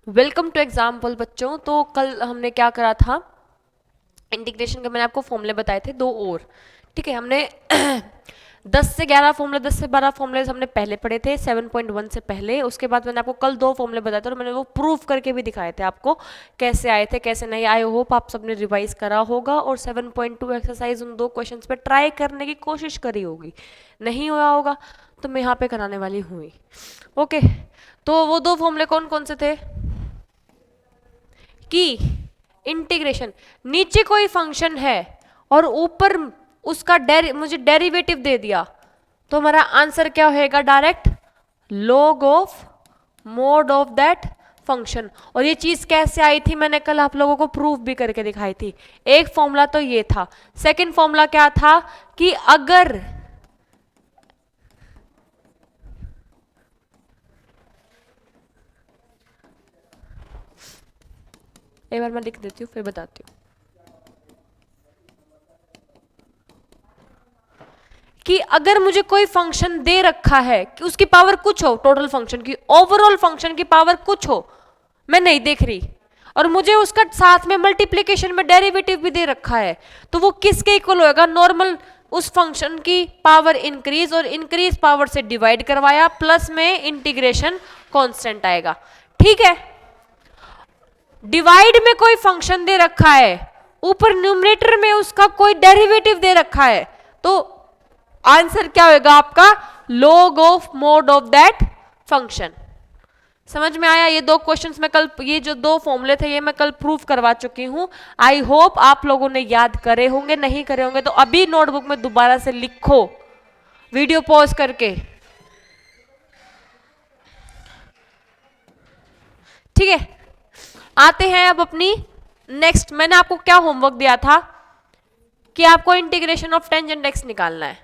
Welcome to example बच्चों। तो कल हमने क्या करा था, इंटीग्रेशन के मैंने आपको फॉर्मूले बताए थे दो और। ठीक है, हमने 10 से 11 फॉर्मूले, 10 से 12 फॉर्मूले हमने पहले पढ़े थे 7.1 से पहले। उसके बाद मैंने आपको कल दो फॉर्मूले बताए थे और मैंने वो प्रूफ करके भी दिखाए थे आपको कैसे आए थे कैसे नहीं। आई होप आप सबने रिवाइज करा होगा और 7.2 एक्सरसाइज उन दो क्वेश्चंस पे ट्राई करने की कोशिश करी होगी। नहीं हुआ होगा तो मैं यहाँ पे कराने वाली हूँ। ओके, तो वो दो फॉर्मूले कौन कौन से थे कि इंटीग्रेशन, नीचे कोई फंक्शन है और ऊपर उसका मुझे डेरिवेटिव दे दिया तो हमारा आंसर क्या होएगा, direct log of mod of that function. और ये चीज कैसे आई थी, मैंने कल आप लोगों को प्रूफ भी करके दिखाई थी। एक फॉर्मूला तो ये था, सेकंड फॉर्मूला क्या था कि अगर एक बार मैं लिख देती हूँ फिर बताती हूँ कि अगर मुझे कोई फंक्शन दे रखा है कि उसकी पावर कुछ हो, टोटल फंक्शन की, ओवरऑल फंक्शन की पावर कुछ हो, मैं नहीं देख रही, और मुझे उसका साथ में मल्टीप्लीकेशन में डेरिवेटिव भी दे रखा है, तो वो किसके इक्वल होएगा, नॉर्मल उस फंक्शन की पावर इंक्रीज और इंक्रीज पावर से डिवाइड करवाया, प्लस में इंटीग्रेशन कांस्टेंट आएगा। ठीक है, डिवाइड में कोई फंक्शन दे रखा है, ऊपर न्यूमरेटर में उसका कोई डेरिवेटिव दे रखा है, तो आंसर क्या होगा आपका, log of mod of that function. समझ में आया? ये दो क्वेश्चंस में कल, ये जो दो फॉर्मूले थे ये मैं कल प्रूफ करवा चुकी हूं। आई होप आप लोगों ने याद करे होंगे, नहीं करे होंगे तो अभी नोटबुक में दोबारा से लिखो, वीडियो पॉज करके। ठीक है, आते हैं अब अपनी नेक्स्ट। मैंने आपको क्या होमवर्क दिया था कि आपको इंटीग्रेशन ऑफ टेंजेंट एक्स निकालना है,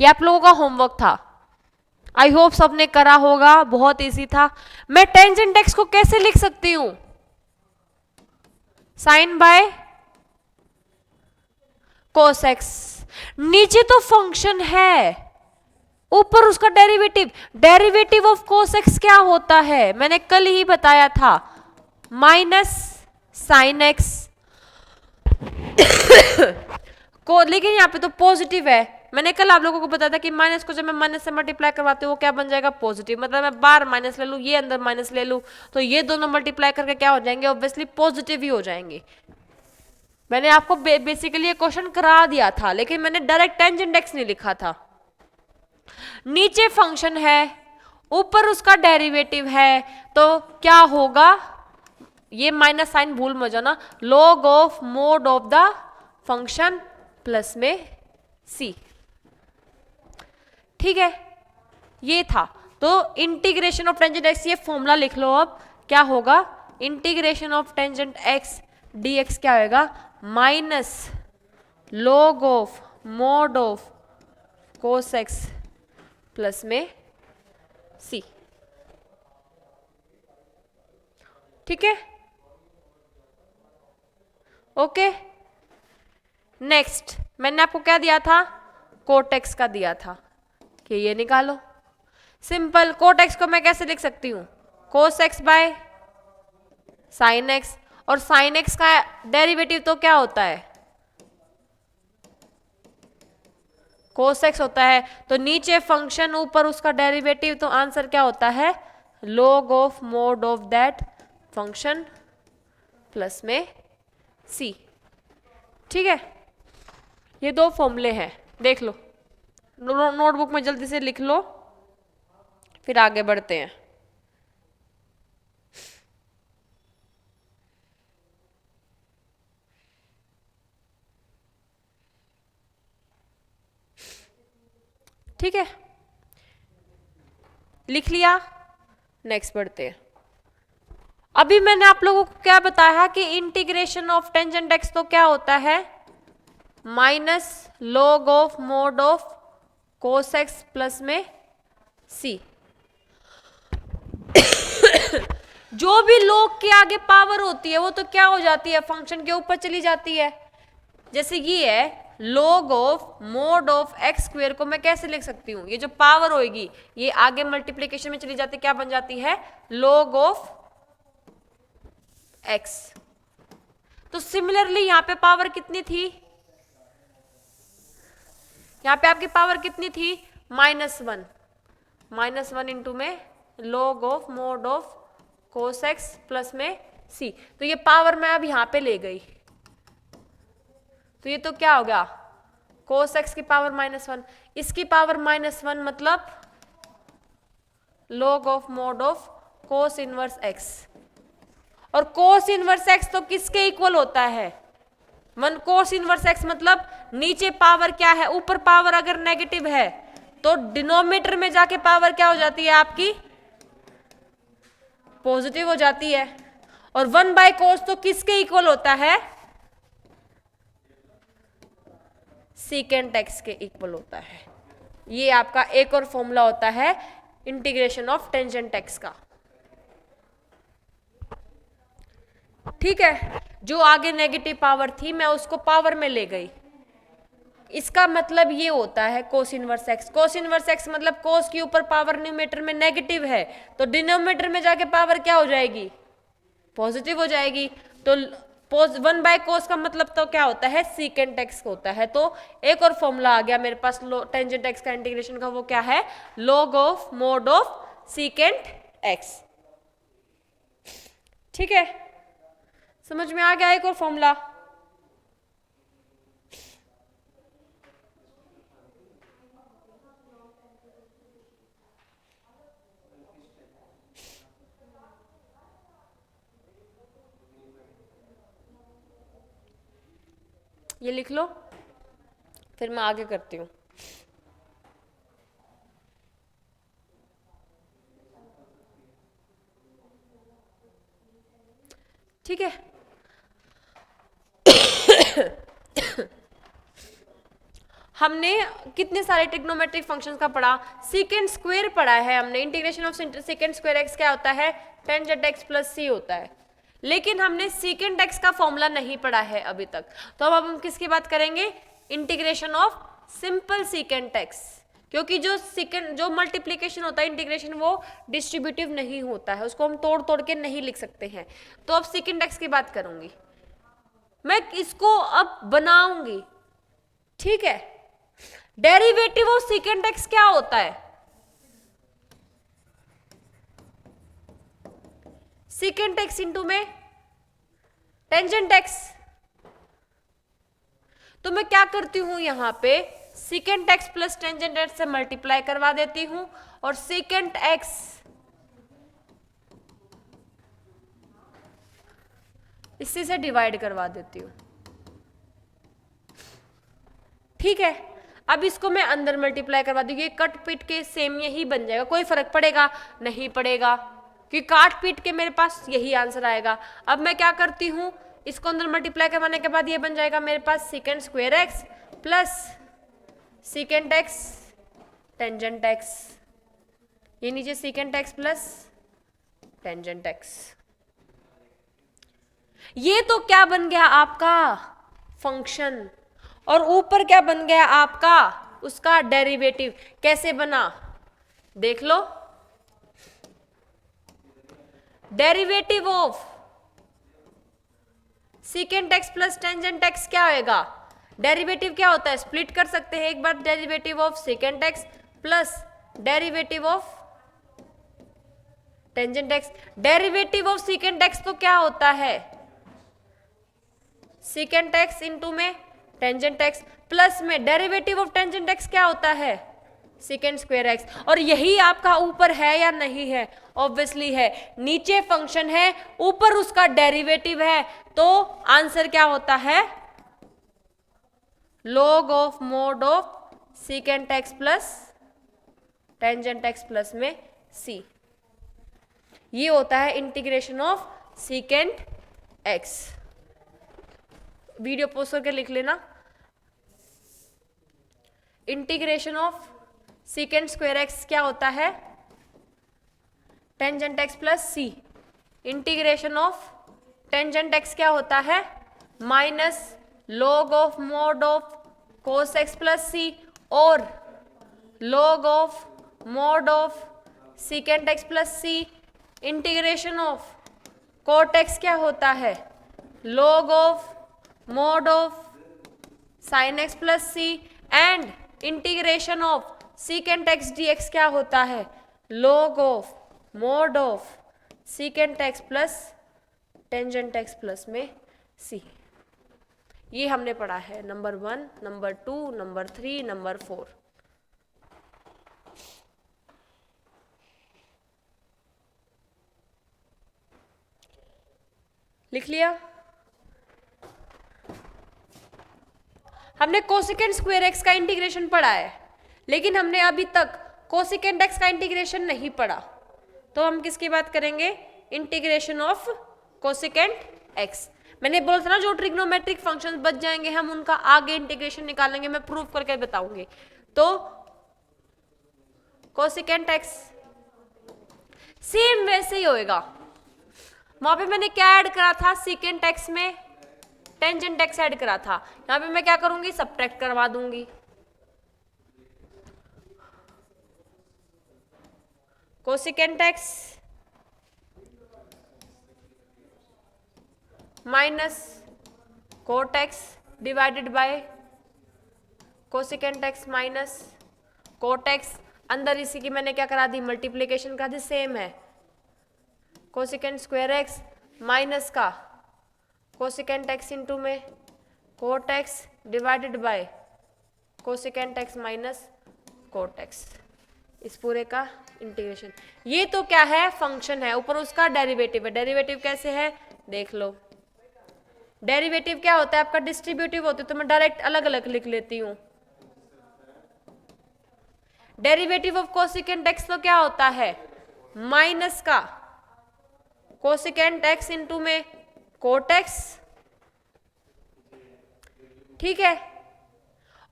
ये आप लोगों का होमवर्क था। आई होप सबने करा होगा, बहुत इजी था। मैं टेंजेंट एक्स को कैसे लिख सकती हूं, साइन बाय कोस एक्स। नीचे तो फंक्शन है, ऊपर उसका derivative, derivative of cos x क्या होता है, मैंने कल ही बताया था, माइनस साइन एक्स को, लेकिन यहाँ पे तो पॉजिटिव है। मैंने कल आप लोगों को बताया था कि माइनस को जब मैं माइनस से मल्टीप्लाई करवाती हूँ वो क्या बन जाएगा, पॉजिटिव। मतलब मैं बार माइनस ले लूँ, ये अंदर माइनस ले लूँ, तो ये दोनों मल्टीप्लाई करके क्या हो जाएंगे, ऑब्वियसली पॉजिटिव ही हो जाएंगे। मैंने आपको बेसिकली ये क्वेश्चन करा दिया था, लेकिन मैंने डायरेक्ट टेंजेंट एक्स नहीं लिखा था। नीचे फंक्शन है, ऊपर उसका डेरिवेटिव है, तो क्या होगा, ये माइनस साइन भूल मत जाना, log of mod of the function plus में सी। ठीक है, ये था। तो इंटीग्रेशन ऑफ टेंजेंट एक्स, ये फॉर्मूला लिख लो अब, क्या होगा, integration of tangent x dx क्या होगा, minus log of mod of cos x plus में सी। ठीक है, ओके। नेक्स्ट मैंने आपको क्या दिया था, कोट एक्स का दिया था कि ये निकालो। सिंपल, कोट एक्स को मैं कैसे लिख सकती हूं, cos x by sine x, और साइन एक्स का डेरिवेटिव तो क्या होता है, कोस एक्स होता है, तो नीचे फंक्शन ऊपर उसका डेरिवेटिव, तो आंसर क्या होता है, log of mod of that function plus में सी। ठीक है, ये दो फॉर्मूले हैं, देख लो नोटबुक में, जल्दी से लिख लो फिर आगे बढ़ते हैं। ठीक है, लिख लिया, नेक्स्ट बढ़ते हैं। अभी मैंने आप लोगों को क्या बताया कि इंटीग्रेशन ऑफ टेंजेंट एक्स तो क्या होता है, minus log of mod of cos x plus में सी। जो भी लॉग के आगे पावर होती है वो तो क्या हो जाती है, फंक्शन के ऊपर चली जाती है। जैसे ये है log of mod of x square को मैं कैसे लिख सकती हूँ, ये जो पावर होगी ये आगे मल्टीप्लीकेशन में चली जाती, क्या बन जाती है, log ऑफ एक्स। तो सिमिलरली यहां पे पावर कितनी थी, यहां पे आपकी पावर कितनी थी, -1, -1 इंटू में log of mod of cos x plus में सी। तो ये पावर मैं अब यहां पे ले गई, तो ये तो क्या हो गया, कोस एक्स की पावर -1, इसकी पावर -1 मतलब log of mod of cos inverse x. और कोस इनवर्स एक्स तो किसके इक्वल होता है, 1 कोस इनवर्स एक्स मतलब नीचे पावर क्या है, ऊपर पावर अगर नेगेटिव है तो डिनोमिनेटर में जाके पावर क्या हो जाती है आपकी, पॉजिटिव हो जाती है। और 1/cos तो किसके इक्वल होता है, सीकेंट एक्स के इक्वल होता है। ये आपका एक और फॉर्मूला होता है इंटीग्रेशन ऑफ टेंजेंट एक्स का। ठीक है, जो आगे नेगेटिव पावर थी मैं उसको पावर में ले गई, इसका मतलब ये होता है cos inverse x. Cos inverse x मतलब कोस के ऊपर पावर न्यूमरेटर में नेगेटिव है तो डिनोमिनेटर में जाके पावर क्या हो जाएगी, पॉजिटिव हो जाएगी। तो 1/cos का मतलब तो क्या होता है, सीकेंट एक्स होता है। तो एक और फॉर्मूला आ गया मेरे पास टेंजेंट एक्स का इंटीग्रेशन का, वो क्या है, log of mod of secant x. ठीक है, समझ में आ गया एक और फॉर्मूला। ये लिख लो, फिर मैं आगे करती हूं। ठीक है, हमने कितने सारे ट्रिग्नोमेट्रिक फंक्शंस का पढ़ा, सीकेंट स्क्वायर पढ़ा है हमने। Integration of secant square x क्या होता है, टेंजेंट एक्स प्लस सी होता है। लेकिन हमने सीकेंट एक्स का फॉर्मूला नहीं पढ़ा है अभी तक। तो अब हम किसकी बात करेंगे, integration of simple secant x. क्योंकि जो मल्टीप्लीकेशन होता है इंटीग्रेशन, वो डिस्ट्रीब्यूटिव नहीं होता है, उसको हम तोड़ तोड़ के नहीं लिख सकते हैं। तो अब सीकेंट एक्स की बात करूंगी मैं, इसको अब बनाऊंगी। ठीक है, डेरिवेटिव ऑफ सीकेंट एक्स क्या होता है, सीकेंट एक्स इंटू में टेंजेंट एक्स। तो मैं क्या करती हूं, यहां पे secant x plus tangent x से मल्टीप्लाई करवा देती हूं और सीकेंट एक्स इसी से डिवाइड करवा देती हूं। ठीक है, अब इसको मैं अंदर मल्टीप्लाई करवा दूंगी, कट पीट के सेम यही बन जाएगा, कोई फर्क पड़ेगा नहीं पड़ेगा, कि काट पीट के मेरे पास यही आंसर आएगा। अब मैं क्या करती हूं, इसको अंदर मल्टीप्लाई करवाने के बाद ये बन जाएगा मेरे पास secant square x plus secant x tangent x, ये नीचे secant x plus tangent x. ये तो क्या बन गया आपका फंक्शन, और ऊपर क्या बन गया आपका उसका डेरिवेटिव। कैसे बना देख लो, derivative of secant x plus tangent x क्या होएगा, डेरिवेटिव क्या होता है, स्प्लिट कर सकते हैं एक बार, derivative of secant x plus derivative of tangent x. Derivative of secant x तो क्या होता है, सीकेंट एक्स इंटू में टेंजेंट एक्स प्लस में डेरिवेटिव ऑफ टेंजेंट एक्स क्या होता है, सीकेंट स्क्वायर एक्स। और यही आपका ऊपर है या नहीं है, ऑब्वियसली है। नीचे फंक्शन है, ऊपर उसका डेरिवेटिव है, तो आंसर क्या होता है, log of mod of secant x plus tangent x plus में सी। ये होता है integration of secant x. Video post करके लिख लेना, integration of secant square x क्या होता है, tangent x plus C. Integration of tangent x क्या होता है, minus log of mod of cos x plus C और log of mod of secant x plus C integration of cot x क्या होता है log of mod of sin x plus C and integration of secant x dx क्या होता है log of mod of secant x plus tangent x plus में c। ये हमने पढ़ा है नंबर 1, नंबर 2, नंबर 3, नंबर 4। लिख लिया। हमने कोसिकेंट स्क्वायर एक्स का इंटीग्रेशन पढ़ा है, लेकिन हमने अभी तक कोसिकेंट एक्स का इंटीग्रेशन नहीं पढ़ा। तो हम किसकी बात करेंगे? Integration of cosecant x. मैंने बोला था ना, जो ट्रिग्नोमेट्रिक फंक्शंस बच जाएंगे हम उनका आगे इंटीग्रेशन निकालेंगे, मैं प्रूव करके बताऊंगी। तो कोसिकेंट एक्स सेम वैसे ही होएगा। वहां पे मैंने क्या ऐड करा था? सीकेंट एक्स में टेंजेंट एक्स ऐड करा था। यहां पे मैं क्या करूंगी? सब्ट्रैक्ट करवा दूंगी। Cosecant x minus cot x divided by cosecant x minus cot x. अंदर इसी की मैंने क्या करा दी? मल्टीप्लीकेशन करा दी। सेम है कोसिकेंट स्क्वायर एक्स माइनस का कोसिकेंट एक्स इंटू में cot x divided by cosecant x minus cot x, इस पूरे का इंटीग्रेशन। ये तो क्या है? फंक्शन है, ऊपर उसका डेरिवेटिव है। डेरिवेटिव कैसे है देख लो। डेरिवेटिव क्या होता है आपका? डिस्ट्रीब्यूटिव होता है, तो मैं डायरेक्ट अलग अलग लिख लेती हूं। डेरिवेटिव ऑफ कोसिकेंट एक्स तो क्या होता है? माइनस का कोसिकेंट एक्स इंटू में कोट एक्स, ठीक है।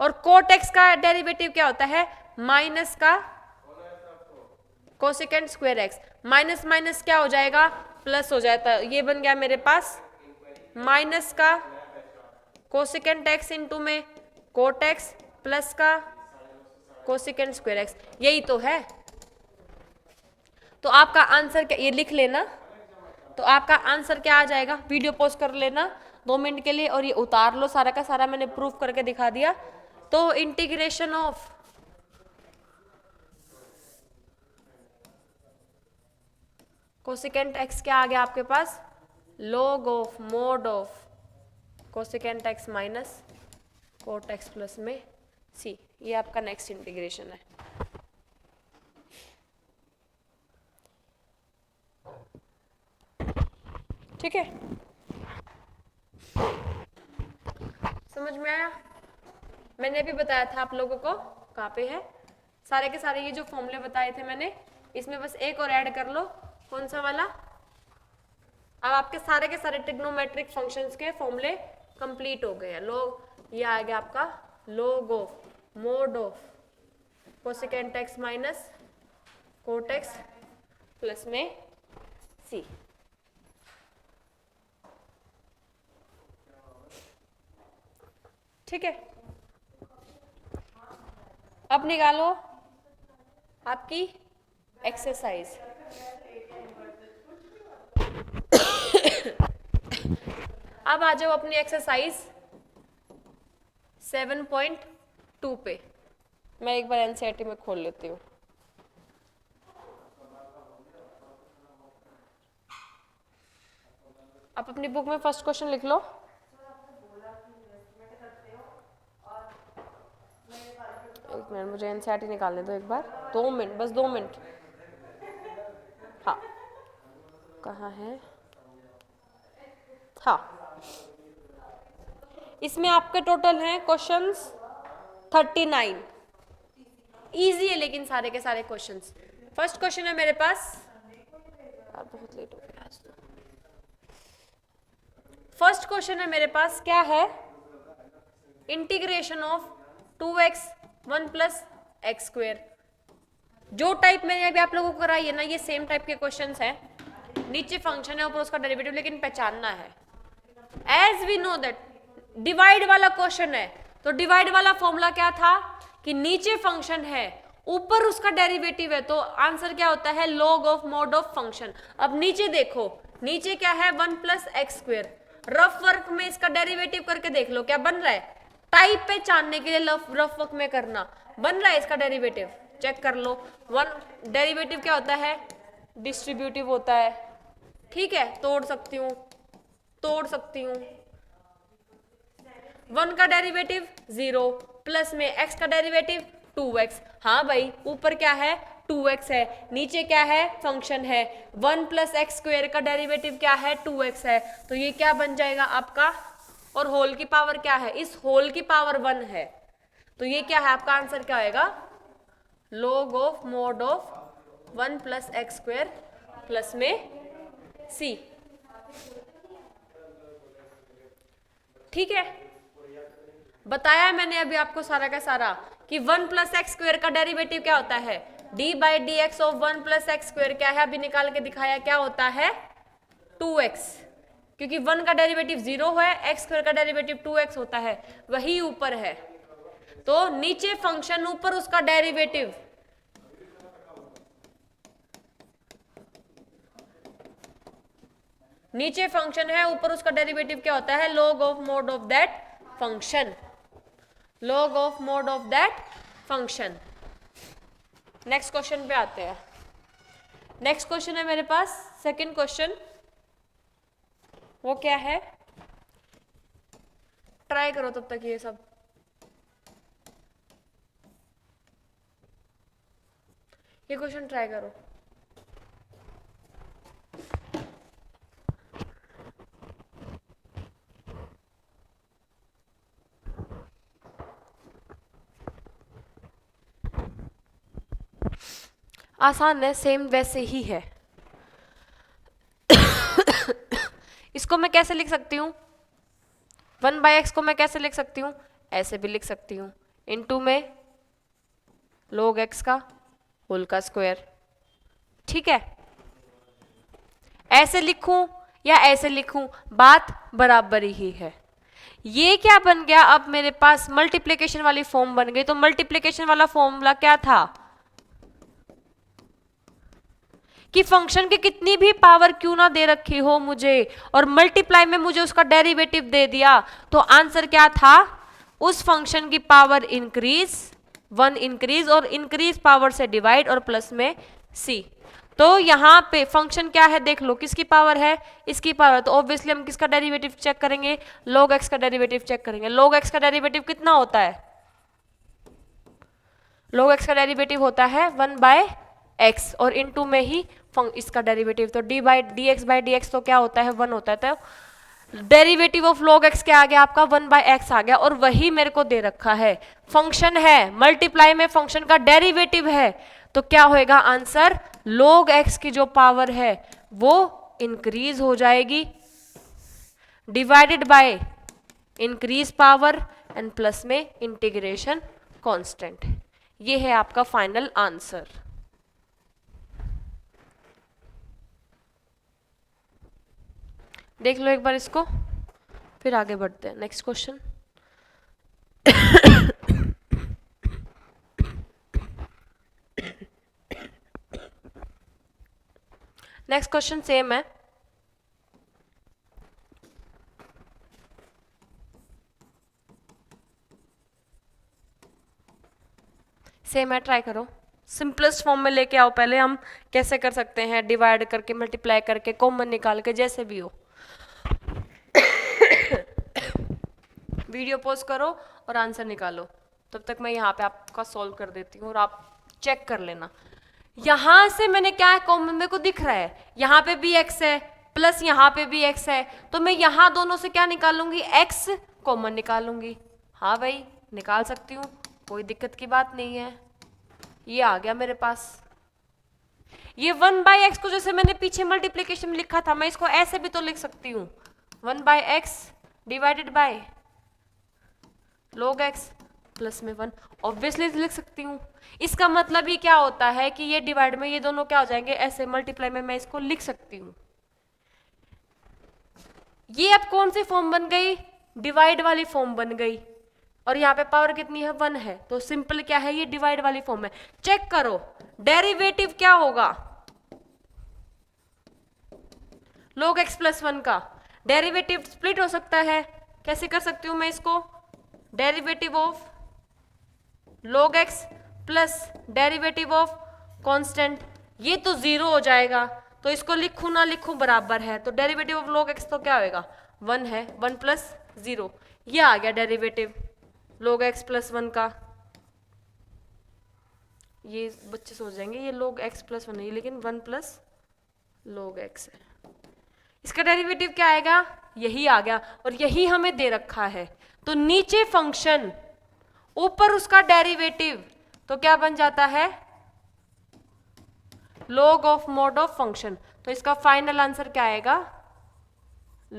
और कोट एक्स का डेरिवेटिव क्या होता है? माइनस का cosecant square x. Minus minus क्या हो जाएगा? प्लस हो जाता है। ये बन गया मेरे पास माइनस का कोसिकेंट एक्स इंटू में कोट एक्स प्लस का कोसिकेंट स्क्वायर एक्स। यही तो है। तो आपका आंसर क्या? ये लिख लेना। तो आपका आंसर क्या आ जाएगा? वीडियो पॉज कर लेना 2 मिनट के लिए और ये उतार लो। सारा का सारा मैंने प्रूफ करके दिखा दिया। तो इंटीग्रेशन ऑफ कोसिकेंट एक्स क्या आ गया आपके पास? log of mod of cosecant x minus cot x plus में सी। ये आपका नेक्स्ट इंटीग्रेशन है। ठीक है, समझ में आया? मैंने अभी बताया था आप लोगों को, कहाँ पे है सारे के सारे ये जो फॉर्मूले बताए थे मैंने, इसमें बस एक और ऐड कर लो। कौन सा वाला? अब आपके सारे के सारे ट्रिग्नोमेट्रिक फंक्शंस के फॉर्मूले कंप्लीट हो गए हैं। log ये आ गया आपका log of mod of cosecant x minus cot x plus में सी। ठीक है, अब निकालो आपकी एक्सरसाइज। अब आ जाओ अपनी एक्सरसाइज 7.2 पे। मैं एक बार एनसीईआरटी में खोल लेती हूँ। आप अपनी बुक में फर्स्ट क्वेश्चन लिख लो। एक मिनट, मुझे एनसीईआरटी निकालने दो एक बार। 2 मिनट, बस 2 मिनट। हाँ, कहाँ है? हाँ, इसमें आपके टोटल हैं क्वेश्चंस 39। इजी है लेकिन सारे के सारे क्वेश्चंस। फर्स्ट क्वेश्चन है मेरे पास, बहुत लेट हो गया आज तो। फर्स्ट क्वेश्चन है मेरे पास, क्या है? Integration of 2x 1 plus x square. जो टाइप मैंने अभी आप लोगों को कराई है ना, ये सेम टाइप के क्वेश्चंस हैं। नीचे फंक्शन है, ऊपर उसका डेरिवेटिव, लेकिन पहचानना है। As we know that divide वाला क्वेश्चन है, तो डिवाइड वाला फॉर्मूला क्या था कि नीचे फंक्शन है, ऊपर उसका डेरिवेटिव है, तो आंसर क्या होता है, log of mod of function. अब नीचे देखो, नीचे क्या है, 1 plus x square. Rough work में इसका डेरिवेटिव करके देख लो क्या बन रहा है, टाइप पे जानने के लिए रफ वर्क में करना, बन रहा है इसका डेरिवेटिव, चेक कर लो। वन डेरिवेटिव क्या होता है, डिस्ट्रीब्यूटिव होता है, ठीक है, तोड़ सकती हूँ, तोड़ सकती हूँ। 1 का डेरिवेटिव 0 प्लस में x का डेरिवेटिव 2x। हाँ भाई, ऊपर क्या है, 2x है, नीचे क्या है, फंक्शन है। 1 प्लस एक्स स्क्वेयर का डेरिवेटिव क्या है, 2x है, तो ये क्या बन जाएगा आपका, और होल की पावर क्या है, इस होल की पावर 1 है, तो ये क्या है आपका आंसर क्या आएगा, log of mod of 1 plus x square plus में c। ठीक है, बताया मैंने अभी आपको सारा का सारा कि 1 प्लस एक्स स्क्वेयर का डेरिवेटिव क्या होता है, d by D x of 1 plus x square क्या है, अभी निकाल के दिखाया, क्या होता है 2x, क्योंकि 1 का डेरिवेटिव 0 है, एक्स स्क्वेयर का डेरिवेटिव 2x होता है, वही ऊपर है, तो नीचे फंक्शन, ऊपर उसका डेरिवेटिव। नीचे फंक्शन है, ऊपर उसका डेरिवेटिव क्या होता है, log of mod of that function, log of mod of that function. Next question पे आते हैं। नेक्स्ट क्वेश्चन है मेरे पास, सेकंड क्वेश्चन, वो क्या है, ट्राई करो तब तक ये सब, ये क्वेश्चन ट्राई करो। आसान है, सेम वैसे ही है। इसको मैं कैसे लिख सकती हूँ, 1 बाई एक्स को मैं कैसे लिख सकती हूँ, ऐसे भी लिख सकती हूँ, इनटू में log एक्स का होल का स्क्वायर, ठीक है, ऐसे लिखूं या ऐसे लिखूं, बात बराबर ही है। ये क्या बन गया, अब मेरे पास मल्टीप्लिकेशन वाली फॉर्म बन गई, तो मल्टीप्लिकेशन वाला फॉर्मूला क्या था कि फंक्शन की कितनी भी पावर क्यों ना दे रखी हो मुझे, और मल्टीप्लाई में मुझे उसका डेरिवेटिव दे दिया, तो आंसर क्या था, उस फंक्शन की पावर इंक्रीज, 1 इंक्रीज, और इंक्रीज पावर से डिवाइड, और प्लस में c। तो यहाँ पे फंक्शन क्या है देख लो, किसकी पावर है, इसकी पावर, तो ऑब्वियसली हम किसका डेरिवेटिव चेक करेंगे, log x का डेरिवेटिव चेक करेंगे। log x का डेरिवेटिव कितना होता है, log x का डेरिवेटिव होता है 1 बाय एक्स, और इनटू में ही इसका डेरिवेटिव, तो d by D x by D x तो क्या होता है, 1 होता है, तो डेरिवेटिव ऑफ log x क्या आ गया आपका, 1 बाय एक्स आ गया, और वही मेरे को दे रखा है, फंक्शन है, मल्टीप्लाई में फंक्शन का डेरिवेटिव है, तो क्या होएगा आंसर, log x की जो पावर है वो इंक्रीज हो जाएगी, divided by increase power and plus में इंटीग्रेशन कांस्टेंट। ये है आपका फाइनल आंसर। देख लो एक बार इसको, फिर आगे बढ़ते हैं। Next question, next question same है, सेम है, ट्राई करो, सिंपलेस्ट फॉर्म में लेके आओ। पहले हम कैसे कर सकते हैं, डिवाइड करके, मल्टीप्लाई करके, कॉमन निकाल के, जैसे भी हो। वीडियो पॉज करो और आंसर निकालो, तब तक मैं यहाँ पे आपका सॉल्व कर देती हूँ और आप चेक कर लेना। यहाँ से मैंने क्या है कॉमन, मेरे को दिख रहा है, यहाँ पे भी x है प्लस यहाँ पे भी x है, तो मैं यहाँ दोनों से क्या निकालूंगी, x कॉमन निकालूंगी। हाँ भाई निकाल सकती हूँ, कोई दिक्कत की बात नहीं है। ये आ गया मेरे पास, ये 1 बाई एक्स को जैसे मैंने पीछे मल्टीप्लीकेशन में लिखा था, मैं इसको ऐसे भी तो लिख सकती हूँ, 1 by x divided bye log x plus में 1, ऑब्वियसली लिख सकती हूँ। इसका मतलब ये क्या होता है कि ये डिवाइड में ये दोनों क्या हो जाएंगे, ऐसे मल्टीप्लाई में मैं इसको लिख सकती हूँ। ये अब कौन सी फॉर्म बन गई, डिवाइड वाली फॉर्म बन गई, और यहाँ पे पावर कितनी है 1 है, तो सिंपल क्या है ये डिवाइड वाली फॉर्म है। चेक करो डेरिवेटिव क्या होगा log x प्लस 1 का। डेरिवेटिव स्प्लिट हो सकता है, कैसे कर सकती हूं मैं इसको, derivative of log x plus derivative of constant, ये तो 0 हो जाएगा, तो इसको लिखूं ना लिखूं बराबर है, तो डेरिवेटिव ऑफ log x तो क्या होएगा 1 है, 1 प्लस 0, ये आ गया डेरिवेटिव log x प्लस 1 का। ये बच्चे सोच जाएंगे ये log x प्लस 1 है, लेकिन 1 प्लस log x है, इसका डेरिवेटिव क्या आएगा, यही आ गया, और यही हमें दे रखा है, तो नीचे फंक्शन ऊपर उसका डेरिवेटिव, तो क्या बन जाता है log of mod of function, तो इसका फाइनल आंसर क्या आएगा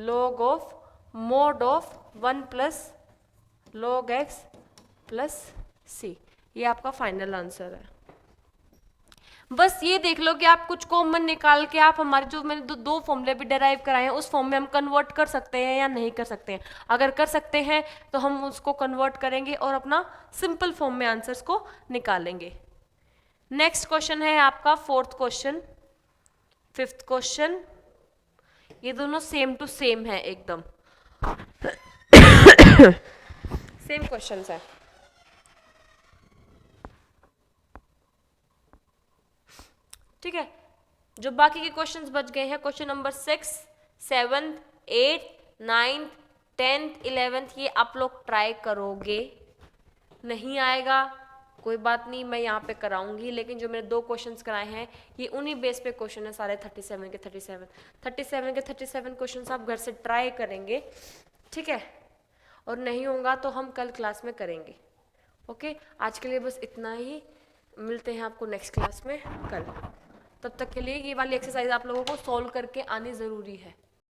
log of mod of 1 plus log x plus c, ये आपका फाइनल आंसर है। बस ये देख लो कि आप कुछ कॉमन निकाल के आप हमारे जो मैंने दो फॉर्मूले भी डेराइव कराए हैं उस फॉर्म में हम कन्वर्ट कर सकते हैं या नहीं कर सकते हैं। अगर कर सकते हैं तो हम उसको कन्वर्ट करेंगे और अपना सिंपल फॉर्म में आंसर्स को निकालेंगे। नेक्स्ट क्वेश्चन है आपका 4th क्वेश्चन, 5th क्वेश्चन, ये दोनों सेम टू सेम है एकदम सेम क्वेश्चंस है। ठीक है, जो बाकी के क्वेश्चंस बच गए हैं, क्वेश्चन नंबर 6, 7, 8, 9, 10, 11, ये आप लोग ट्राई करोगे, नहीं आएगा कोई बात नहीं, मैं यहाँ पे कराऊंगी, लेकिन जो मैंने 2 क्वेश्चंस कराए हैं ये उन्हीं बेस पे क्वेश्चन है सारे 37 के 37 क्वेश्चंस आप घर से ट्राई करेंगे, ठीक है, और नहीं होगा तो हम कल क्लास में करेंगे। ओके, आज के लिए बस इतना ही, मिलते हैं आपको नेक्स्ट क्लास में कल। तब तक के लिए ये वाली एक्सरसाइज आप लोगों को सॉल्व करके आनी ज़रूरी है।